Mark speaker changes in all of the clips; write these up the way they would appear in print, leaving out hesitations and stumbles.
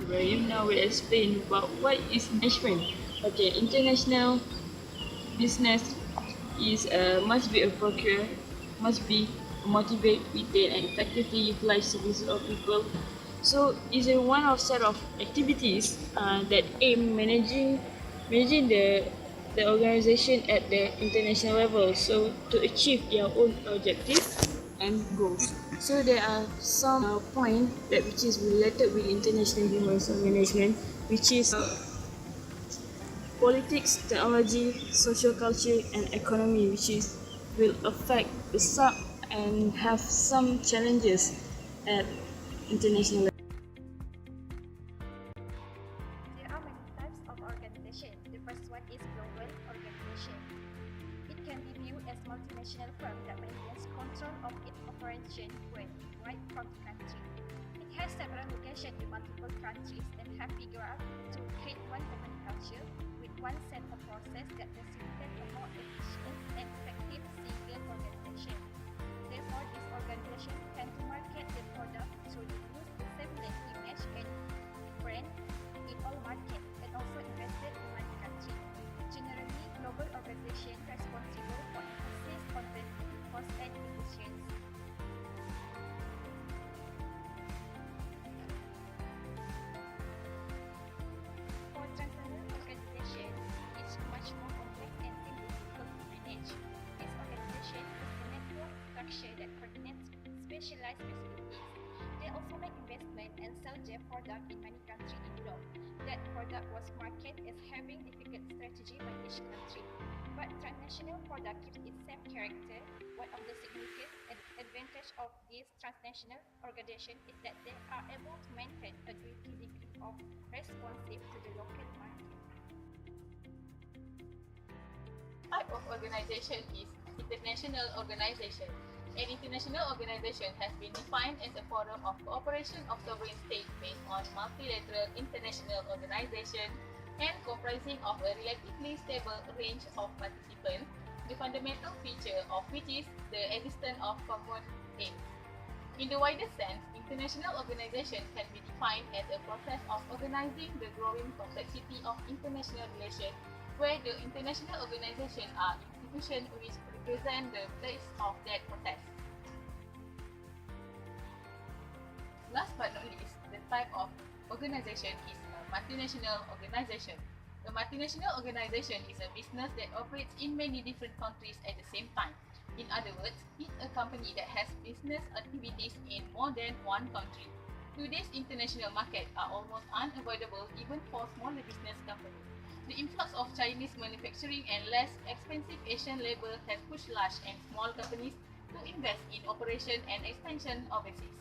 Speaker 1: Ibrahim. Now we'll explain about what is management. Okay, international business is must be a procure, must be motivate, retain, and effectively utilize services of people. So it's a one of set of activities that aim managing the organization at the international level. So to achieve their own objectives and goals. So there are some point that which is related with international human resource management, which is politics, technology, social culture, and economy, which is will affect the sub and have some challenges at international level.
Speaker 2: There are many types of organization. The first one is global organization. It can be viewed as multinational firm that maintains control of its operation worldwide from the country. It has several locations in multiple countries and have figured out to create one common culture with one set of process that facilitate a more efficient and effective single organization. Therefore, this organization tend to market their product through the use the same name, image, and brand in all markets and also invested in one country. Generally, global organization responsible for emphasis on relatively cost and efficiency. For transnational organization, it's much more complex and difficult to manage. This organization is a network structure that coordinates specialized facilities. They also make investment and sell their product in many countries in Europe. That product was marketed as having difficult strategy by each country. But transnational product keeps its same character. One of the significant advantage of this transnational organization is that they are able to maintain a great degree of responsive to the local market.
Speaker 3: Type of organization is international organization. An international organization has been defined as a forum of cooperation of sovereign states based on multilateral international organization and comprising of a relatively stable range of participants, the fundamental feature of which is the existence of common aims. In the wider sense, international organization can be defined as a process of organizing the growing complexity of international relations where the international organizations are institutions which represent the place of that process. Last but not least, the type of organization is a multinational organization. A multinational organization is a business that operates in many different countries at the same time. In other words, it's a company that has business activities in more than one country. Today's international markets are almost unavoidable even for smaller business companies. The influx of Chinese manufacturing and less expensive Asian labor has pushed large and small companies to invest in operation and expansion overseas.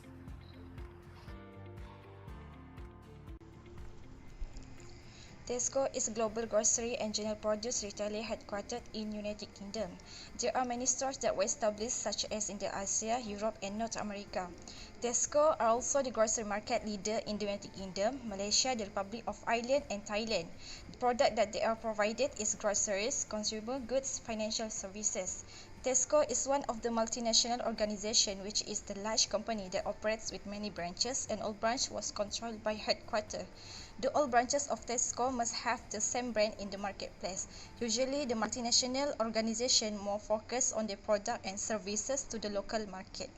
Speaker 4: Tesco is a global grocery and general produce retailer headquartered in United Kingdom. There are many stores that were established such as in the Asia, Europe and North America. Tesco are also the grocery market leader in the United Kingdom, Malaysia, the Republic of Ireland and Thailand. The product that they are provided is groceries, consumer goods, financial services. Tesco is one of the multinational organization which is the large company that operates with many branches and all branch was controlled by headquarter. The all branches of Tesco must have the same brand in the marketplace. Usually the multinational organization more focus on their product and services to the local market.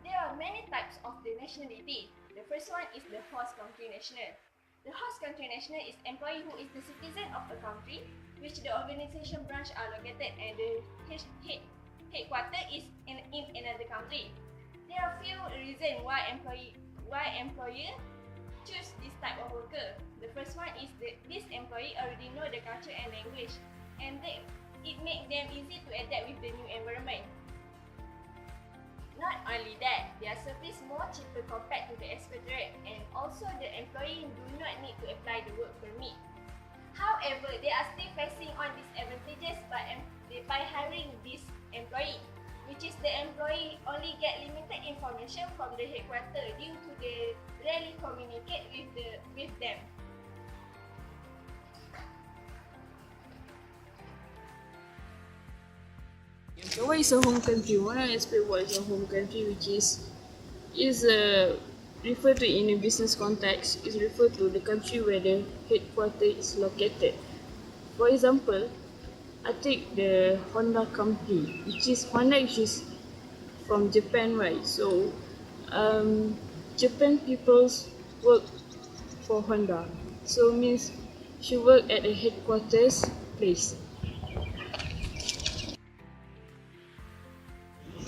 Speaker 2: There are many types of the nationality. The first one is the host country national. The host country national is employee who is the citizen of a country which the organization branch are located and the headquarter is in another country. There are few reasons why employer choose this type of worker. The first one is that this employee already know the culture and language and it makes them easy to adapt with the new environment. Not only that, their service more cheaper compared to the expatriate and also the employee do not need to apply the work permit. However, they are still facing on disadvantages by hiring this employee, which is the employee only get limited information from the headquarters due to they rarely communicate with them.
Speaker 1: So what is a home country? One I explain what is a home country, which is referred to in a business context, is referred to the country where the headquarters is located. For example, I take the Honda company, which is Honda, which is from Japan, right? So, Japan peoples work for Honda. So means she work at the headquarters place.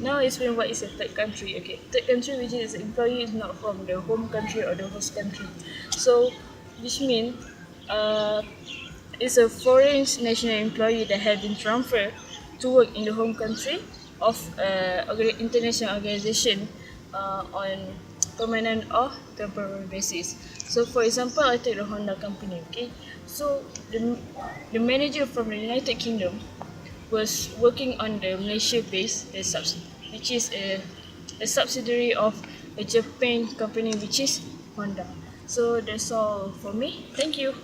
Speaker 1: Now explain what is a third country. Okay, third country, which is employee is not from the home country or the host country. So, which means it's a foreign national employee that has been transferred to work in the home country of international organization on permanent or temporary basis. So, for example, I take the Honda company. Okay, so the manager from the United Kingdom was working on the Malaysia base, which is a subsidiary of a Japan company, which is Honda. So that's all for me. Thank you.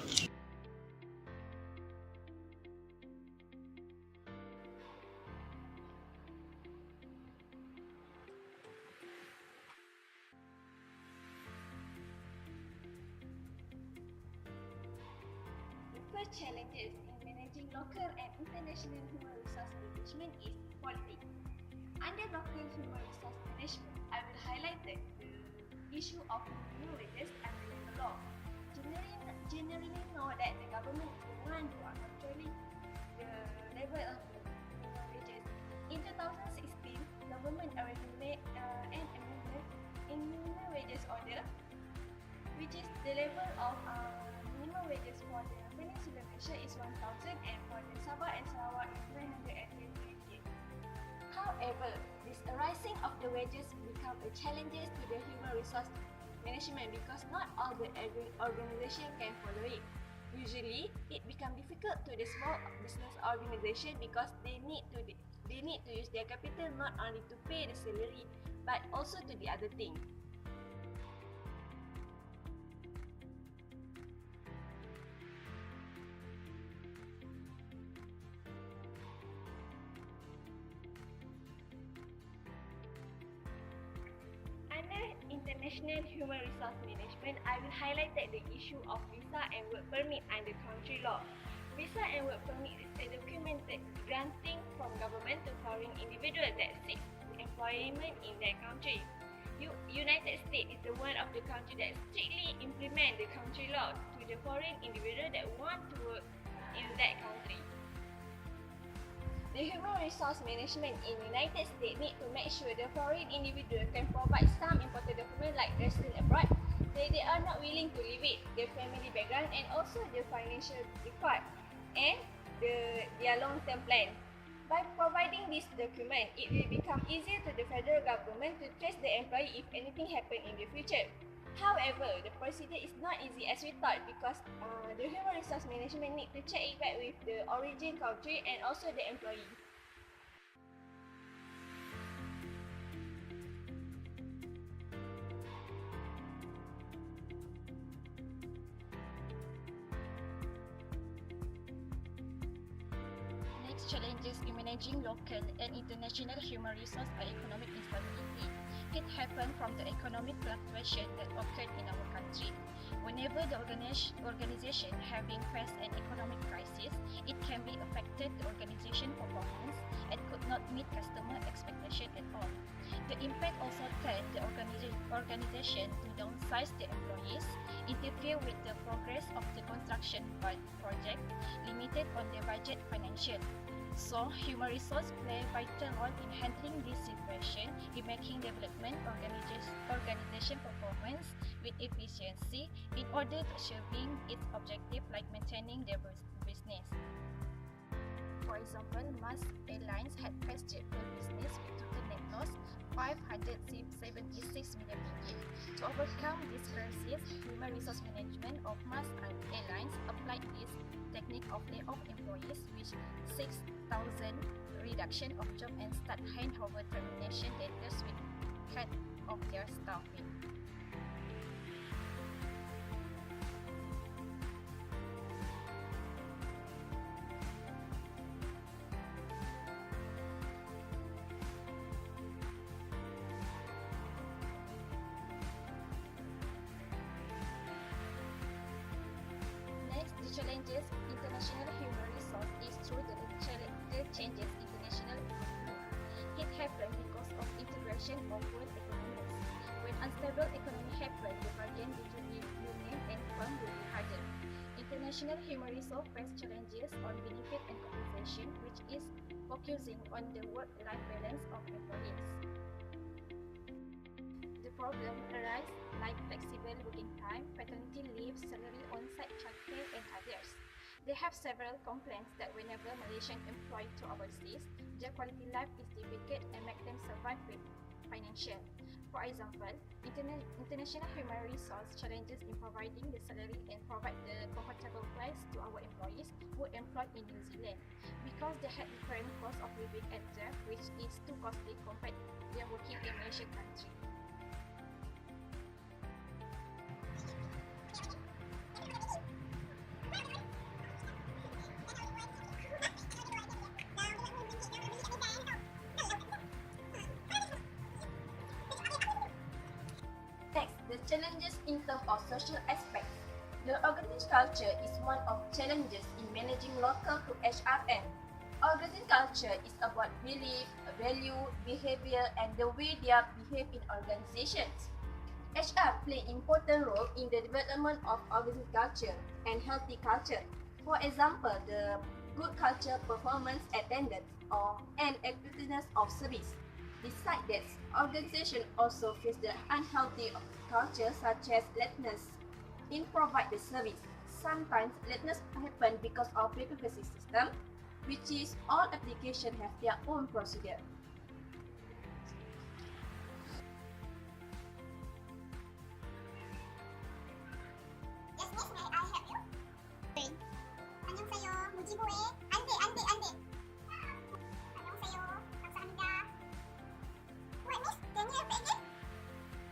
Speaker 2: The first challenges in managing local and international human resource management is quality. Under local human resource management, I will highlight the issue of minimum wages and the labor law. Generally know that the government is the one who are controlling the level of the minimum wages. In 2016, government already made an amendment in minimum wages order, which is the level of minimum wages for the Peninsula Malaysia is 1,000 and for the Sabah and Sarawak is 920 ringgit. However, this rising of the wages become a challenge to the human resource management because not all the organization can follow it. Usually, it becomes difficult to the small business organization because they need to use their capital not only to pay the salary but also to the other thing. International human resource management, I will highlight that the issue of visa and work permit under country law. Visa and work permit is a document granting from government to foreign individual that seek employment in their country. United States is the one of the country that strictly implement the country law to the foreign individual that want to work in that country. The human resource management in United States need to make sure the foreign individual can provide some important documents like resident abroad. They are not willing to leave it, their family background and also their financial record and their long-term plan. By providing this document, it will become easier to the federal government to trace the employee if anything happen in the future. However, the procedure is not easy as we thought because the human resource management need to check it back with the origin country and also the employee.
Speaker 4: Next challenges in managing local and international human resource are economic instability. It happens from the economic fluctuation that occurred in our country. Whenever the organization having faced an economic crisis, it can be affected the organization performance and could not meet customer expectation at all. The impact also turned the organization to downsize the employees, interfere with the progress of the construction project, limited on the budget financial. So, human resource play a vital role in handling this situation, in making development organization performance with efficiency in order to achieving its objective like maintaining their business. For example, Mars Airlines had faced jet fuel business with total net loss 576 million ringgit. To overcome this crisis, human resource management of Mars Airlines applied this technique of layoff employees, which 6,000 reduction of job and start handover termination letters with cut of their staffing.
Speaker 2: challenges international human resource is through the changes international economy. It happened because of integration of world economies. When unstable economy happen, the bargain between union and firm will be harder. International human resource face challenges on benefit and compensation, which is focusing on the work-life balance of employees. The problem arise like flexible working time, paternity leave, salary on-site childcare, and others. They have several complaints that whenever Malaysian employed to overseas, their quality life is difficult and make them survive with financial. For example, international human resource challenges in providing the salary and provide the comfortable place to our employees who employed in New Zealand because they had different cost of living at there, which is too costly compared to their working in Malaysian country.
Speaker 5: Next, the challenges in terms of social aspects. The organization culture is one of challenges in managing local to HRM. Organization culture is about belief, value, behavior, and the way they behave in organizations. HR play important role in the development of organization culture and healthy culture. For example, the good culture, performance, attendance, and effectiveness of service. Besides that, organizations also face the unhealthy culture such as lateness in provide the service. Sometimes lateness happen because of bureaucracy system, which is all applications have their own procedure.
Speaker 6: Yes, miss, may I help you? 안녕하세요, 무지고의 안돼. 안녕하세요, 감사합니다. What, miss? Can you repeat again?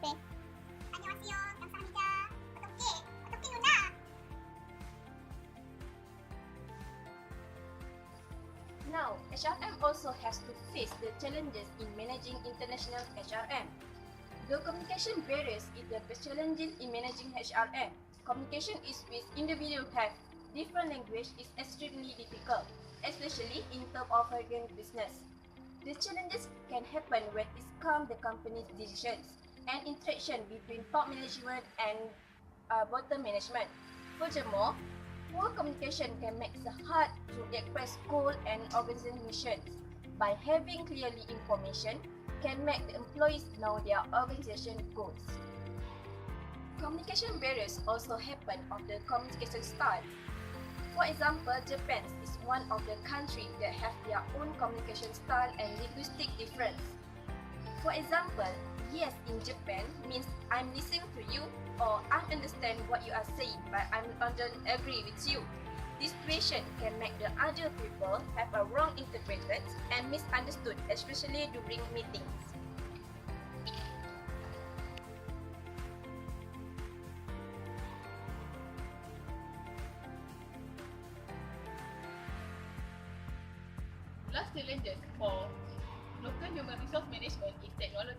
Speaker 6: 네. 안녕하세요, 감사합니다. 어떻게 누나?
Speaker 5: Now, HRM also has to face the challenges in managing international HRM. The communication barriers is the challenges in managing HRM. Communication is with individuals have different language is extremely difficult, especially in terms of foreign business. The challenges can happen when it comes the company's decisions and interaction between top management and bottom management. Furthermore, poor communication can make it hard to express goals and organization missions. By having clearly information, can make the employees know their organization goals. Communication barriers also happen of the communication style. For example, Japan is one of the countries that have their own communication style and linguistic difference. For example, yes in Japan means I'm listening to you or I understand what you are saying but I don't agree with you. This situation can make the other people have a wrong interpretation and misunderstood, especially during meetings.
Speaker 3: Last challenges for local human resource management is technology.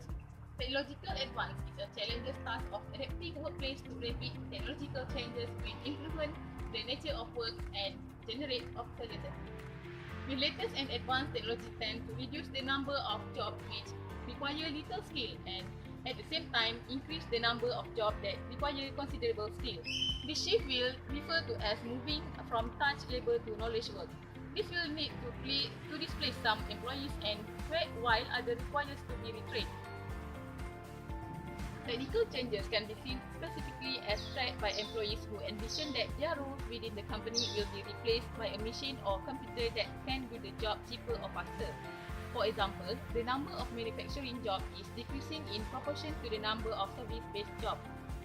Speaker 3: Technological advance is a challenges task of adapting workplace to rapid technological changes will influence the nature of work and generate obsolescence. The latest and advanced technology tend to reduce the number of jobs which require little skill and at the same time increase the number of jobs that require considerable skill. This shift will refer to as moving from touch labor to knowledge work. This will need to displace some employees and while others requires to be retrained. Technical changes can be seen specifically as threat by employees who envision that their roles within the company will be replaced by a machine or computer that can do the job cheaper or faster. For example, the number of manufacturing jobs is decreasing in proportion to the number of service-based jobs.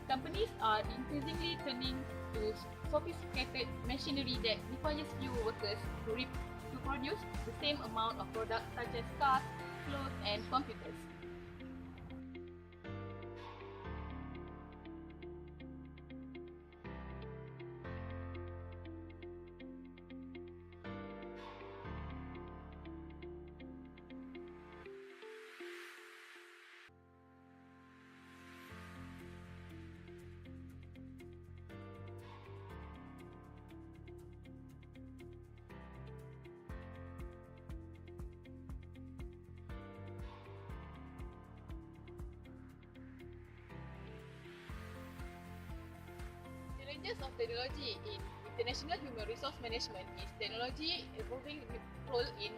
Speaker 3: Companies are increasingly turning to sophisticated machinery that requires fewer workers to produce the same amount of products such as cars, clothes, and computers. challenges of technology in international human resource management is technology evolving role in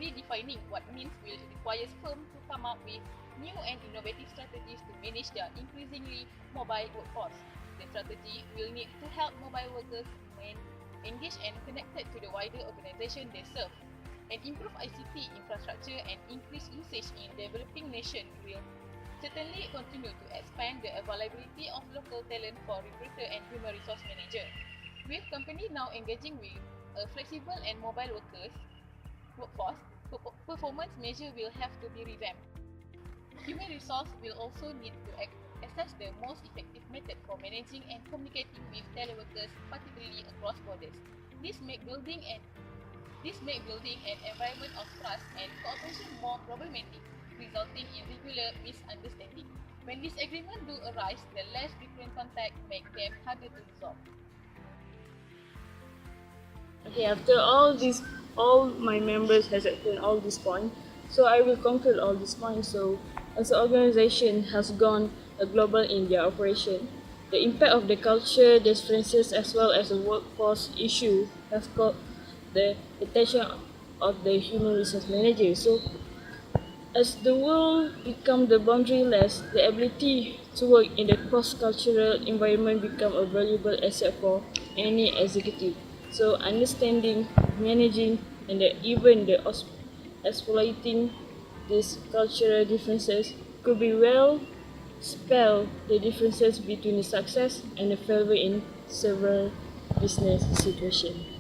Speaker 3: redefining what means will require firms to come up with new and innovative strategies to manage their increasingly mobile workforce. The strategy will need to help mobile workers remain engaged and connected to the wider organization they serve, and improve ICT infrastructure and increase usage in developing nations will certainly continue to expand the availability of local talent for recruiter and human resource manager. With companies now engaging with a flexible and mobile workforce, performance measure will have to be revamped. Human resource will also need to assess the most effective method for managing and communicating with teleworkers, particularly across borders. This make building an environment of trust and cooperation more problematic, resulting in regular misunderstanding. When disagreements do arise, the less frequent contact make them harder to resolve.
Speaker 1: Okay, after all my members has explained all these points, so I will conclude all these points. So, as the organization has gone global in their operation, the impact of the culture differences as well as the workforce issue has caught the attention of the human resource manager. So, as the world become the boundaryless, the ability to work in the cross-cultural environment become a valuable asset for any executive. So understanding, managing, and even exploiting these cultural differences could be well spell the differences between the success and the failure in several business situations.